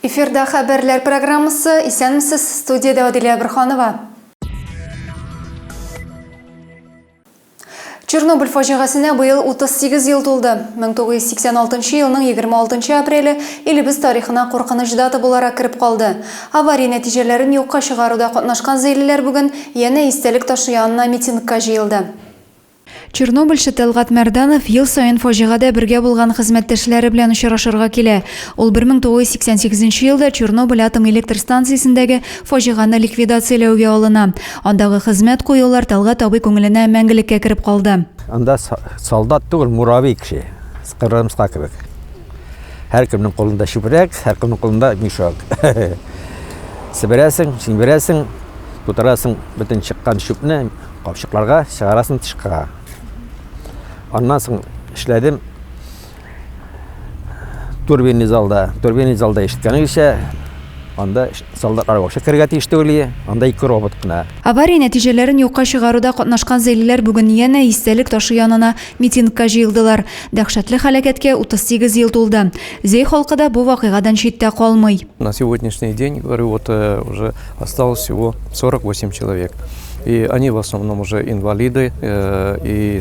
Эфирда хабарлар программасы, исәнмесез, студияда Адилия Бирханова. Чернобыль фаҗигасенә быел 38 ел тулды. 1986 елның 26 апреле илебез тарихына куркыныч дата буларак кирип калды. Авария нәтиҗәләрен юкка чыгаруда катнашкан зәйлеләр бүген янә истәлек ташы янына митингка җыелды. Чернобыльчы Талгат Мәрданов ел сайын фаҗигада бергә булган хезмәттәшләре белән очрашырга килә. Ул 1988 елда Чернобыль атом электр станциясендәге фаҗиганы ликвидацияләүгә алына. Андагы хезмәт куюлар Талгат абый күңеленә мәңгелеккә кирип калды. Анда солдат түгел, муравей кеше, кырмыска кебек. Һәркемнең кулында чүпрәк, һәркемнең кулында мишак. Сиберәсең, тутырасың бөтен чыккан чүпне капчыкларга, чыгарасын тышкыга. Аннан соң эшләдем турбинный залда ишеткәнегезчә, анда солдатлар вакыт кергә тиешле үле, анда 2 робот кына. Авария нәтиҗәләрен юкка чыгаруда катнашкан зәйлеләр бүген янә истәлек ташы янына митингка җыелдылар. Дәһшәтле һәлакәткә 38 ел тулды. Зәй халкы да бу вакыйгадан читтә калмый. На сегодняшний день, говорю, уже осталось всего 48 человек. И они в основном уже инвалиды, и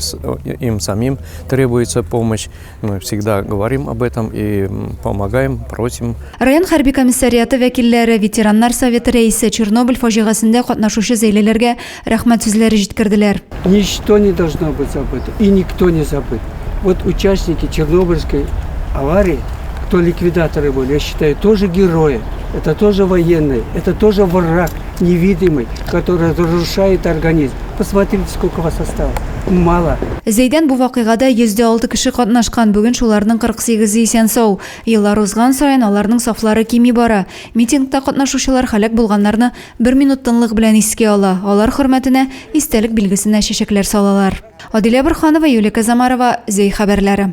им самим требуется помощь. Мы всегда говорим об этом и помогаем, просим. Район хәрби комиссариаты вәкилләре, ветераннар советы рәисе Чернобыль фаҗигасендә катнашучы зәйлеләргә рәхмәт сүзләре җиткерделәр. Ничто не должно быть забыто, и никто не забыт. Вот участники Чернобыльской аварии, кто ликвидаторы были, я считаю, тоже герои. Это тоже военные, это тоже враг невидимый, который разрушает организм. Посмотрите, сколько вас осталось. Мало. Зәйдән бу вакыйгада 106 кеше катнашкан, бүген шуларның 48-е исән сау. Еллар узган саен аларның сафлары кими бара. Митингта катнашучылар һәлак булганнарны 1 минут тынлык белән искә ала. Алар хөрмәтенә истәлек билгесенә чәчәкләр салалар. Адилия Бирханова, Юлия Казамарова, Зәй хәбәрләре.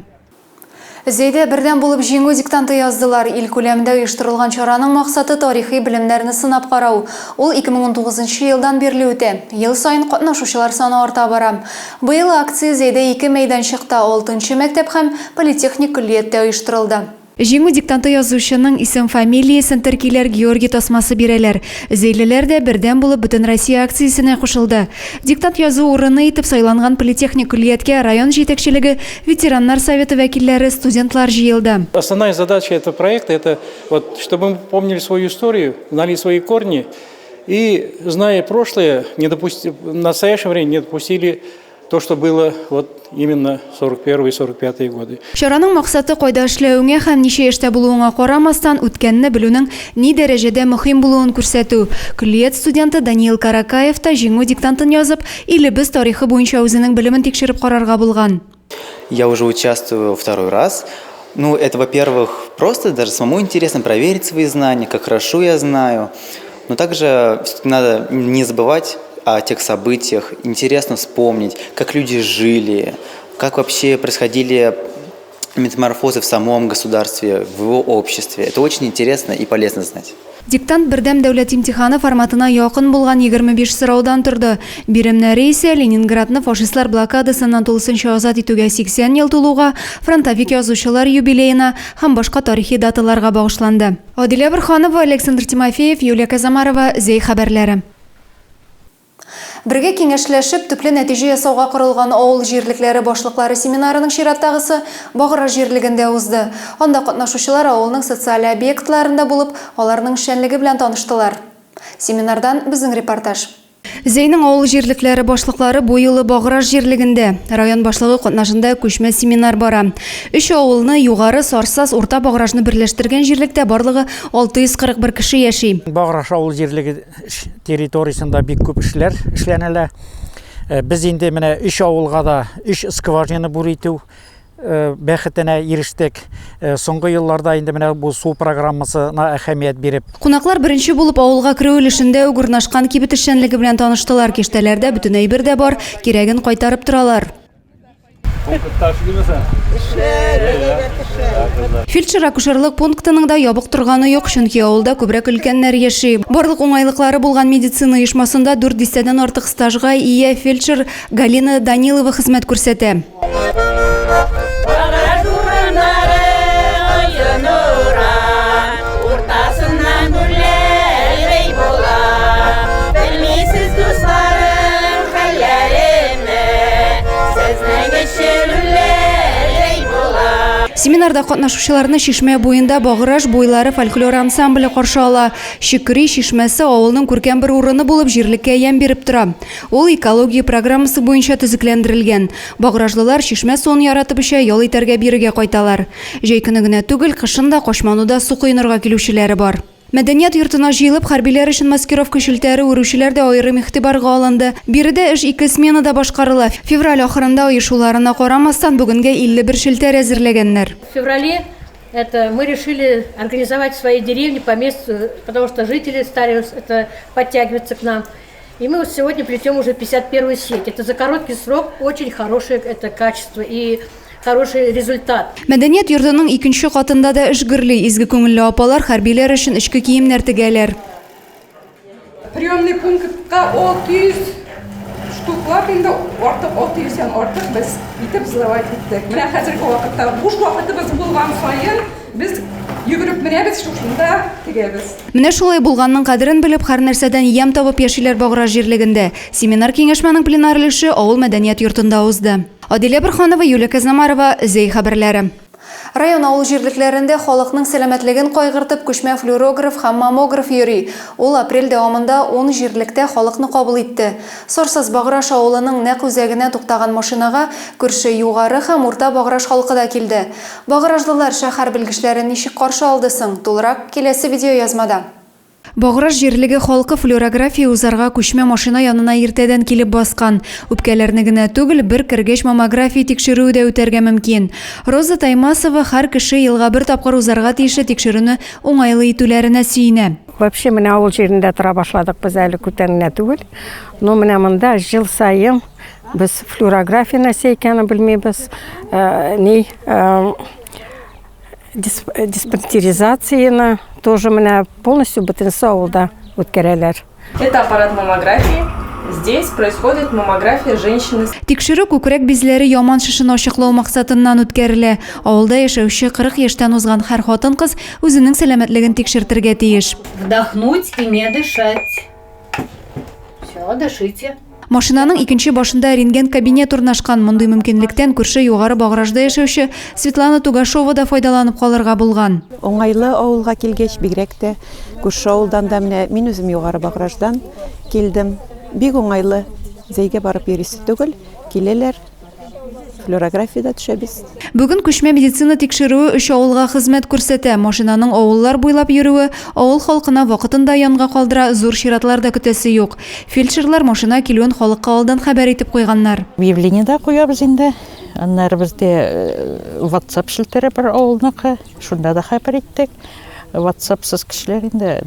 Зәйдә бердән булып җиңү диктанты яздылар. Ил күләмендә оештырылган чараның максаты тарихи белемнәрне сынап карау. Ул 2019 елдан бирле үтә. Ел сайын катнашучылар саны арта бара. Быел акция Зәйдә 2 мәйданчыкта 6-нчы мәктәп һәм политехник көллияттә оештырылды. Җиңү диктанты язучының исем-фамилиясын теркиләр, Георгий тасмасы бирәләр. Зәйлеләр дә бердән булып бөтен Россия акциясенә кушылды. Диктант язу урыны итеп сайланган политехник көллияткә район җитәкчелеге, ветераннар советы вәкилләре, студентлар җыелды. Основная задача этого проекта – это чтобы мы помнили свою историю, знали свои корни и, зная прошлое, в настоящее время не допустили то, что было именно 41 и 45 годы. Чараның максаты кайда эшләүеңә һәм ничә яшьтә булуыңа карамастан үткәнне белүнең ни дәрәҗәдә мөһим булуын күрсәтү. Көллият студенты Даниил Каракаев та җиңү диктантын язып, илебез тарихы буенча үзенең белемен тикшереп карарга булган. Я уже участвую второй раз. Это, во-первых, просто даже самому интересно проверить свои знания, как хорошо я знаю. Но также надо не забывать о тех событиях, интересно вспомнить, как люди жили, как вообще происходили метаморфозы в самом государстве, в его обществе. Это очень интересно и полезно знать. Диктант бердәм дәүләт имтиханы форматына якын булган 25 сораудан торды. Биремнәре исә Ленинградны фашистлар блокадасыннан тулысынча азат итүгә 80 ел тулуга, фронтовик язучылар юбилеена һәм башка тарихи даталарга багышланды. Адилия Бирханова, Александр Тимофеев, Юлия Казамарова, Зәй хәбәрләре. Бергә киңәшләшеп, төпле нәтиҗә ясауга корылган авыл җирлекләре башлыклары семинарының чираттагысы Баграш җирлегендә узды. Анда катнашучылар авылның социаль объектларында булып, аларның эшчәнлеге белән таныштылар. Семинардан безнең репортаж. Зәйнең авыл җирлекләре башлыклары бу елы Баграш җирлегендә район башлыгы катнашында күчмә семинар бара. 3 авылны югары Сарсаз, Урта Баграшны берләштергән җирлектә барлыгы 641 кеше яши. Баграш авыл җирлеге территориясендә бик күп эшләр эшләнәләр. Без инде менә 3 авылга да 3 скважина буриту бәхетенә ирештек. Соңгы елларда инде менә бу су программасына әһәмият биреп. Кунаклар беренче булып авылга керү өлешендә угырнашкан кибет эшчәнлеге белән таныштылар. Киштәләрдә бөтен әйбер дә бар, кирәген кайтарып торалар. Фельдшер-акушерлык пунктының да ябык торганы юк, чөнки авылда күбрәк өлкәннәр яши. Барлык уңайлыклары булган медицина оешмасында 4 дистәдән артык стажга ия фельдшер Галина Данилова хезмәт күрсәтә. Семинарда катнашучыларны Шишмә буенда Багыраш буйлары фольклор ансамбле каршы ала. Шикри Шишмәсе авылның күркәм бер урыны булып җирлеккә ямь биреп тора. Ул экология программасы буенча төзекләндерелгән. Багырашлылар Шишмә суын яратып эчә, ял итәргә бирегә кайталар. Җәй көне генә түгел, кышында Кашмануда су коенырга килүчеләре бар. Мәдәният йортына җыелып, хәрбиләр өчен маскировка шелтәре үрүчеләр дә аерым игътибарга алынды. Биредә эш 2 сменада башкарыла. Февраль ахырында оешуларына карамастан бүгенгә 51 шелтәр әзерләгәннәр. В феврале мы решили организовать в своей деревне по месту, потому что жители стали подтягиваться к нам. И мы вот сегодня плетем уже 51-ю сеть. Это за короткий срок очень хорошее качество и хороший результат. Мәдәният йортының 2нче катында да эш гөрли. Изге күңелле апалар хәрбиләр өчен эчке киемнәр тегәләр. Приемный пунктка 600 штуклар инде артык 600-дән артык без итеп сдавать иттек. Менә хәзерге вакытта буш вакытыбыз булган саен без йөгереп менәбез шушында тегәбез. Менә шулай булганның кадерен белеп, һәр нәрсәдән ям табып яшиләр Багыраш җирлегендә. Семинар киңәшмәнең пленар өлеше авыл мәдәният йортында узды. Адилә Бирханова, Юлия Казамарова, Зей хәбәрләре. Район авыл җирлекләрендә халыкның сәламәтлеген кайгыртып күчмә флюорограф һәм маммограф йөри. Ул апрель дәвамында 10 җирлектә халыкны кабул итте. Сорсыз Багыраш авылының нәкъ үзәгенә туктаган машинага күрше югары һәм урта Багыраш халкы да килде. Багырашлылар шәһәр белгечләрен ничек каршы алды соң? Тулырак киләсе видео язмада. Багыраш җирлеге халкы флюорография узарга күчмә машина янына иртәдән килеп баскан. Үпкәләрне генә түгел, бер кергәч маммография тикшерүе дә үтәргә мөмкин. Роза Таймасова һәр кеше елга бер тапкыр узарга тиешле тикшерүне уңайлы итүләренә сөенә. Вообще менә авыл җирендә тора башладык без әле күтәренә түгел. Но менә монда жыл сайын без флюорография нәрсә икәнен белмибез. Диспансеризацияны тоже менә полностью бөтенсе авылда үткәрәләр. Это аппарат маммографии. Здесь происходит маммография женщины. Тикшерү күкрәк безләре яман шишен ачыклау максатыннан үткәрелә. Авылда яшәүче 40 яшьтән узган һәр хатын-кыз үзенең сәламәтлеген тикшертергә тиеш. Вдохнуть и не дышать. Все, дышите. Машинаның икенче башында рентген кабинет урнашкан. Мондый мөмкинлектән күрше югары Багырашда яшәүче Светлана Тугашова да файдаланып калырга булган. Оңайлы авылга килгәч, бигрәк тә күрше авылдан да менә мин үзем югары Багырашдан килдем. Бик оңайлы, зәйгә барып йөрисе түгел, киләләр. Флюорографияда төшәбез. Бүген күчмә медицина тикшерүе 3 авылга хезмәт күрсәтә. Машинаның авыллар буйлап йөрүе авыл халкына вакытында янга калдыра, зур чиратлар да көтәсе юк. Фельдшерлар машина килүен халыкка алдан хәбәр итеп куйганнар. Объявление да куябыз инде. Аннары бездә WhatsApp шелтәре бар авылныкы. Шунда да хәбәр иттек. WhatsAppсыз кешеләр инде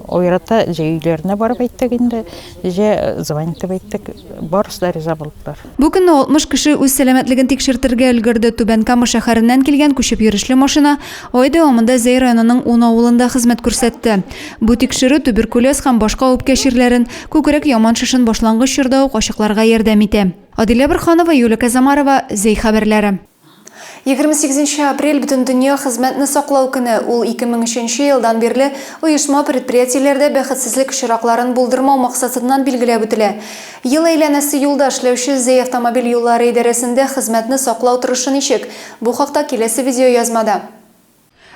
ойрата җәйләренә барып әйттек инде. Звонить итеп әйттек. Барысы да риза булдылар. Бу көнне 60 кеше үз сәламәтлеген тикшертергә өлгерде. Түбән Кама шәһәреннән килгән күчеп йөрешле машина ай дәвамында Зей районының 10 авылында хезмәт күрсәтте. Бу тикшерү туберкулез һәм башка үпкә чирләрен, күкрәк яман шишен башлангыч чорда ук ачыкларга ярдәм итә. Адилә Бирханова, Юлия Казамарова, Зей хәбәрләре. 28 апрель бөтен дөнья хезмәтне саклау көне. Ул 2003 елдан бирле оешма предприятиеләрдә бәхетсезлек очракларын булдырмау максатыннан билгеләп үтелә. Ел әйләнәсе юлда эшләүче Зей автомобиль юллары идарәсендә хезмәтне саклау торышы ничек? Бу хакта киләсе видео язмада.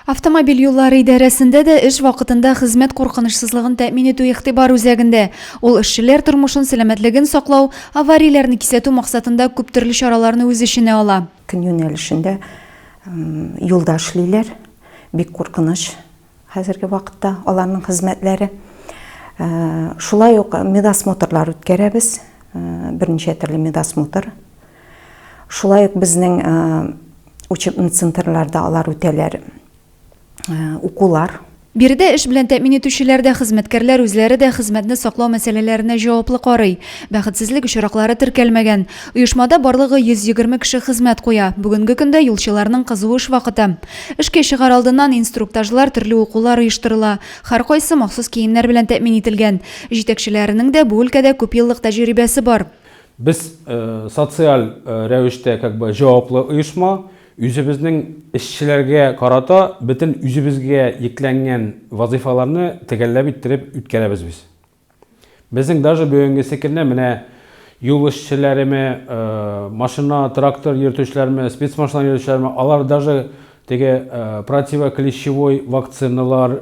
Автомобиль юллары идарәсендә дә эш вакытында хезмәт куркынычсызлыгын тәэмин итү игътибар үзәгендә. Ул эшчеләр тормышын, сәламәтлеген саклау, аварияләрне кисәтү максатында күп төрле чараларны үз эшенә ала. Көн юнәлешендә юлда эшлиләр. Бик куркыныч хәзерге вакытта аларның хезмәтләре. Шулай ук медосмотрлар үткәрәбез. Берничә төрле медосмотр. Шулай ук безнең учебный центрларда алар үтәләр. Укулар. Биредә эш белән тәэмин итүчеләр дә, хезмәткәрләр үзләре дә хезмәтне саклау мәсьәләләренә җаваплы карый. Бәхетсезлек очраклары теркәлмәгән. Оешмада барлыгы 120 кеше хезмәт куя. Бүгенге көндә юлчыларның кызу эш вакыты. Эшкә чыгар алдыннан инструктажлар төрле укулар оештырыла. Һәркайсы махсус киемнәр белән тәэмин ителгән. Җитәкчеләренең дә бу өлкәдә күп еллык тәҗрибәсе бар. Без социаль рәвештә җаваплы оешма. Үзебезнең эшчеләргә карата бөтен үзебезгә йөкләнгән вазифаларны төгәлләп иттереп үткәрәбез без. Безнең даже бүгенге секендә менә юл эшчеләреме, машина, трактор йөртүчеләрме, спецмашина йөртүчеләрме, алар даже теге противоклещевой вакциналар,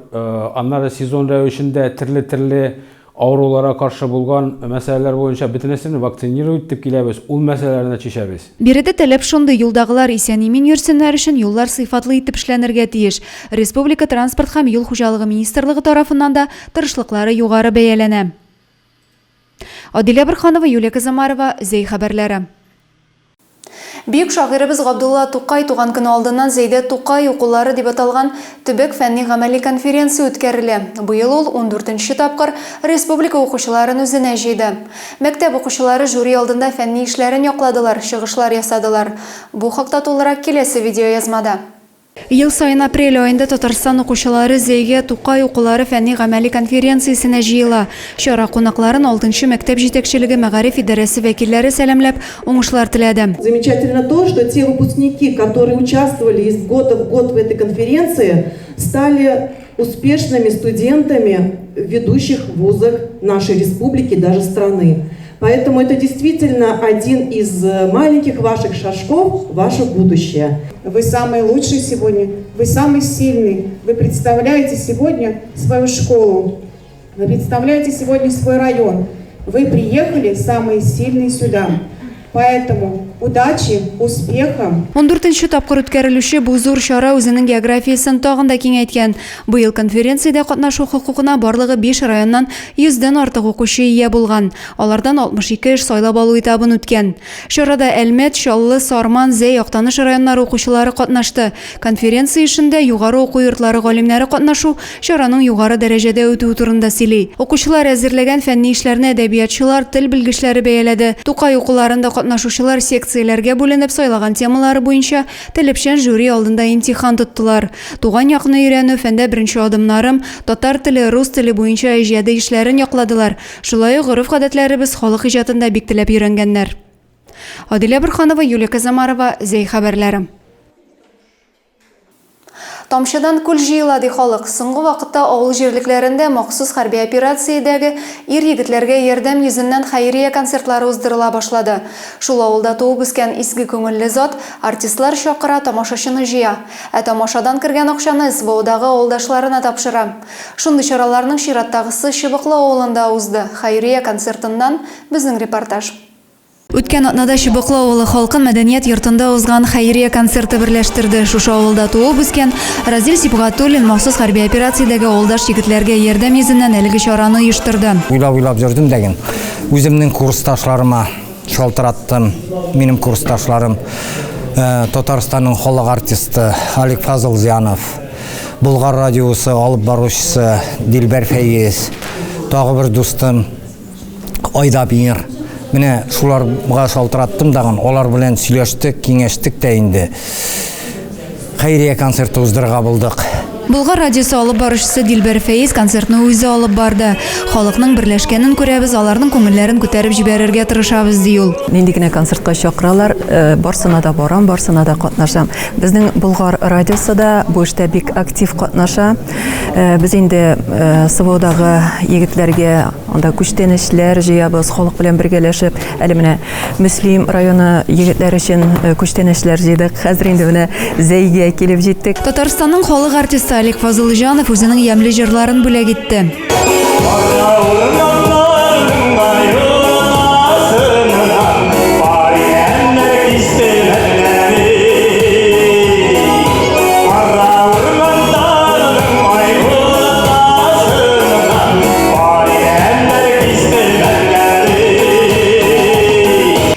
аннары сезон рәвешендә төрле ауруларга каршы булган мәсьәләләр буенча бөтенесен вакцинировать итеп киләбез, ул мәсьәләләрне чишәбез. Биредә таләп шундый юлдагылар исән-имин йөрсеннәр өчен юллар сыйфатлы итеп эшләнергә тиеш. Республика транспорт һәм юл хуҗалыгы министрлыгы тарафыннан да тырышлыклары югары бәяләнә. Адилә Бирханова, Юлия Казамарова, Зей хәбәрләре. Бүйük шагыйрыбыз Габдулла Тукай туган көне алдыннан Зәйдә Тукай укулары дип аталган төбәк фәнни гамәли конференция үткәрелә. Быел ул 14нче тапкыр республика укучыларын үзенә җыйды. Мәктәп укучылары жюри алдында фәнни эшләрен якладылар, чыгышлар ясадылар. Бу хакта тулырак киләсе видеоязмада. Ел сайын апрель айында Татарстан укучылары Зәйгә Тукай укулары фәнни гамәли конференциясенә җыела. Чара кунакларын 6нчы мәктәп җитәкчелеге мәгариф идарәсе вәкилләре сәламләп, уңышлар теләде. Замечательно то, что те выпускники, которые участвовали из года в год в этой конференции, стали успешными студентами в ведущих вузах нашей республики, даже страны. Поэтому это действительно один из маленьких ваших шажков в ваше будущее. Вы самый лучший сегодня, вы самый сильный. Вы представляете сегодня свою школу, вы представляете сегодня свой район. Вы приехали самые сильные сюда. Поэтому удачи, успеха. 14нче тапкыр үткәрелүче бу зур чара үзенең географиясын тагын да киңәйткән. Быел конференциядә катнашу хокукына барлыгы 5 районнан 100дән артык укучы ия булган. Алардан 62 эш сайлап алу этабын үткән. Чарада Әлмәт, Чаллы, Сарман, Зәй, Актаныш районнары укучылары катнашты. Конференция эшендә югары уку йортлары галимнәре катнашу чараның югары дәрәҗәдә үтүе турында сөйли. Укучылар әзерләгән фәнни эшләрне әдәбиятчылар, тел белгечләре бәяләде. Тукай укуларында катнашучылар секцияләргә бүленеп сайлаган темалары буенча таләпчән жюри алдында имтихан тоттылар. Туган якны өйрәнү фәндә беренче адымнарым, татар теле, рус теле буенча иҗади эшләрен якладылар. Шулай ук гореф-гадәтләребез халык иҗатында бик теләп өйрәнгәннәр. Адилә Бирханова, Юлия Казамарова, Зей хәбәрләре. Тамчыдан күл җыела ди халык. Соңгы вакытта авыл җирлекләрендә махсус хәрби операциядәге ир-егетләргә ярдәм йөзеннән хәйрия концертлары уздырыла башлады. Шул авылда туып үскән изге күңелле зат артистлар чакыра, тамашачыны җыя. Ә тамашадан кергән акчаны СВОдагы авылдашларына тапшыра. Шундый чараларның чираттагысы Чыбыклы авылында узды. Хәйрия концертыннан безнең репортаж. Үткән атнада Чыбыклы авылы халкын мәдәният йортында узган хәйрия концерты берләштерде. Шушы авылда туып үскән Разил Сибгатуллин махсус хәрби операциядәге авылдаш егетләргә ярдәм йөзеннән әлеге чараны оештырды. Уйлап жүрдем дәген. Үземнең курсташларыма шалтыраттым. Минем курсташларым Татарстанның халык артисты Алик Фазыл Зиянов, Булгар радиосы алып баручысы Дилбәр Фәйез, тагы бер дустым Айдабир. Менә шуларга шалтыраттым даган, алар белән сөйләштек, киңәштек тә инде. Хәйрия концерты уздырырга булдык. Булгар радиосы алып баручысы Дилбәр Фәйез концертны үзе алып барды. Халыкның берләшкәнен күрәбез, аларның күңелләрен күтәреп җибәрергә тырышабыз ди ул. Нинди генә концертка чакыралар, барсына да барам, барсына да катнашам. Безнең Булгар радиосы да бу эштә бик актив катнаша. Без инде СВОдагы егетләргә анда күчтәнешләр җыябыз, халык белән бергәләшеп, әле менә Мөслим районы егетләр өчен күчтәнешләр җыйдык. Хәзер инде менә Зәйгә килеп җиттек. Татарстанның халык артисты Алик Фазылҗанов үзенең ямьле җырларын бүләк итте.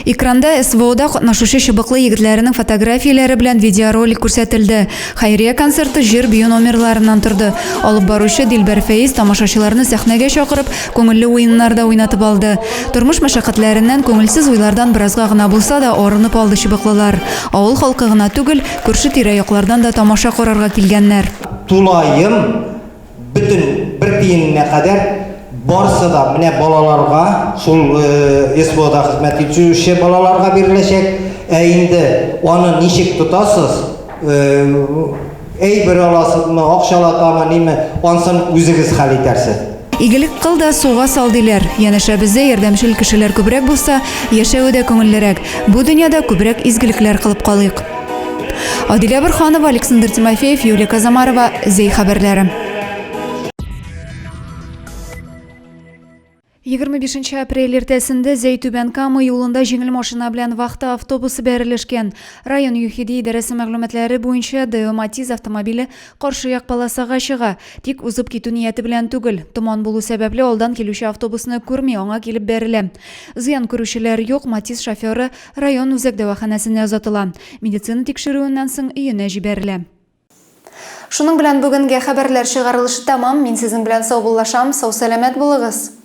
Экранда СВОда катнашучы Чыбыклы егетләренең фотографияләре белән видеоролик күрсәтелде. Хәйрия концерты җыр бию номерларыннан торды. Алып баручы Дилбәр Фәйез тамашачыларны сәхнәгә чакырып, күңелле уеннарда уйнатып алды. Тормыш мәшәкатьләреннән, күңелсез уйлардан беразга гына булса да арынып алды чыбыклылар. Авыл халкы гына түгел, күрше тирә-яклардан да тамаша карарга килгәннәр. Тулайым бүтән бер тиененә кадәр барсы да менә балаларга, шул СВОда хезмәт итүче балаларга биреләчәк. Ә инде аны ничек тотасыз? Бер аласызмы, акчалатамы, ниме? Ансын үзегез хәл итәрсез. Игелек кыл да суга сал диләр. Янәшә бездә ярдәмчел кешеләр күбрәк булса, яшәү дә күңеллерәк. Бу дөньяда күбрәк изгелекләр кылып калыйк. Адилә Борханова, Александр Тимофеев, Юлия Казамарова, Зей хәбәрләре. 25 апрель иртәсендә Зәйтүбән-Кама юлында җиңел машина белән вахта автобусы бәрелешкән. Район ЮХИДИ идарәсе мәгълүматлары буенча ДО Матиз автомобиле каршы як полосага чыга. Тик узып китү нияте белән түгел. Томан булу сәбәпле алдан килүче автобусны күрми, аңа килеп бәрелә. Зыян күрүчеләр юк, Матиз шоферы район үзәк дәваханәсенә озатыла. Медицина тикшерүеннән соң өенә җибәрелә. Шуның белән бүгенге хәбәрләр чыгарылышы тамам. Мин сезнең белән сау булышам. Сау сәламәт булыгыз.